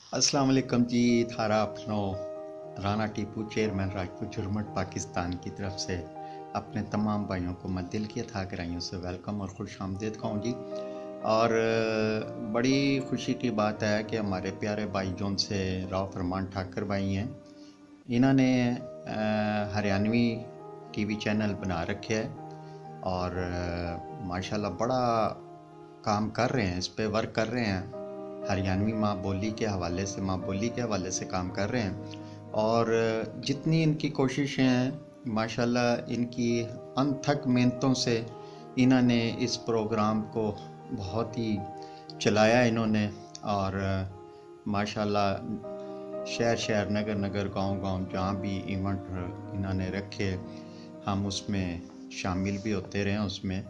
अस्सलाम वालेकुम जी। थारा अपनो राना टीपू चेयरमैन राजपूत झुरमट पाकिस्तान की तरफ से अपने तमाम भाइयों को मैं दिल की अथाह गहराइयों से वेलकम और खुश आमदीद कहूँ जी। और बड़ी खुशी की बात है कि हमारे प्यारे भाई जोन से राव फरमान ठाकर भाई हैं, इन्होंने हरियाणवी टीवी चैनल बना रखे है और माशाल्लाह बड़ा काम कर रहे हैं, इस पे वर्क कर रहे हैं। हरियाणवी माँ बोली के हवाले से काम कर रहे हैं और जितनी इनकी कोशिशें हैं माशाल्लाह इनकी अनथक मेहनतों से इन्होंने इस प्रोग्राम को बहुत ही चलाया इन्होंने। और माशाल्लाह शहर शहर नगर नगर गांव गांव जहाँ भी इवेंट इन्होंने रखे हम उसमें शामिल भी होते रहे उसमें।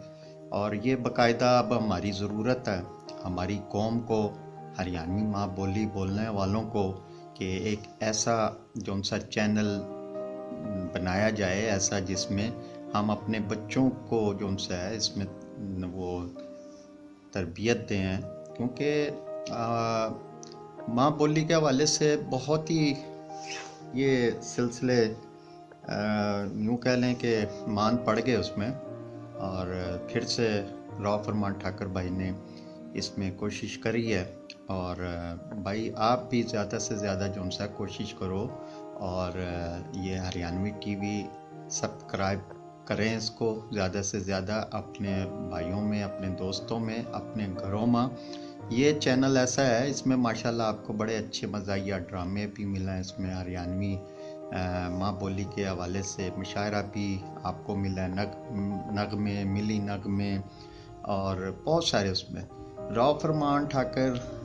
और ये बाकायदा अब हमारी ज़रूरत है, हमारी कौम को, हरियाणवी माँ बोली बोलने वालों को, कि एक ऐसा जो सा चैनल बनाया जाए ऐसा जिसमें हम अपने बच्चों को जो सा है इसमें वो तरबियत दें। क्योंकि माँ बोली के हवाले से बहुत ही ये सिलसिले यूँ कह लें कि मान पड़ गए उसमें। और फिर से राव फरमान ठाकर भाई ने इसमें कोशिश करी है। और भाई आप भी ज़्यादा से ज़्यादा जो सा कोशिश करो और ये हरियाणवी टीवी सब्सक्राइब करें, इसको ज़्यादा से ज़्यादा अपने भाइयों में, अपने दोस्तों में, अपने घरों में। ये चैनल ऐसा है, इसमें माशाल्लाह आपको बड़े अच्छे मज़ाहिया ड्रामे भी मिले हैं, इसमें हरियाणवी माँ बोली के हवाले से मुशायरा भी आपको मिला है, नगमे मिली नगमे और बहुत सारे उसमें। राव फरमान ठाकर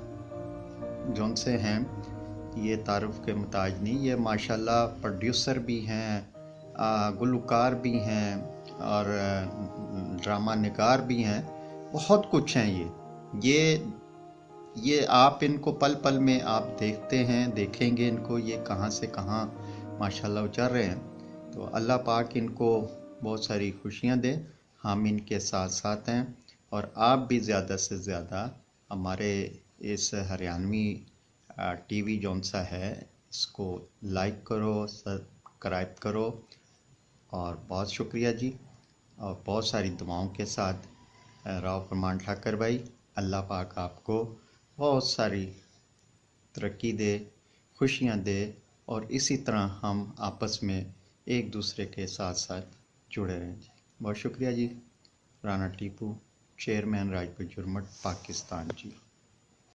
जौन से हैं ये तारुफ के मुताज नहीं, ये माशाल्लाह प्रोड्यूसर भी हैं, गुलकार भी हैं और ड्रामा निगार भी हैं, बहुत कुछ हैं। ये आप इनको पल पल में आप देखते हैं, देखेंगे इनको ये कहाँ से कहाँ माशाल्लाह उतर रहे हैं। तो अल्लाह पाक इनको बहुत सारी खुशियाँ दे, हम इनके साथ साथ हैं। और आप भी ज़्यादा से ज़्यादा हमारे इस हरियाणवी टीवी जौन सा है इसको लाइक करो, सब्सक्राइब करो। और बहुत शुक्रिया जी, और बहुत सारी दुआओं के साथ राव फरमान ठाकर भाई, अल्लाह पाक आपको बहुत सारी तरक्की दे, खुशियाँ दे और इसी तरह हम आपस में एक दूसरे के साथ साथ जुड़े रहें जी। बहुत शुक्रिया जी। राना टीपू चेयरमैन राजपूत झुरमट पाकिस्तान जी।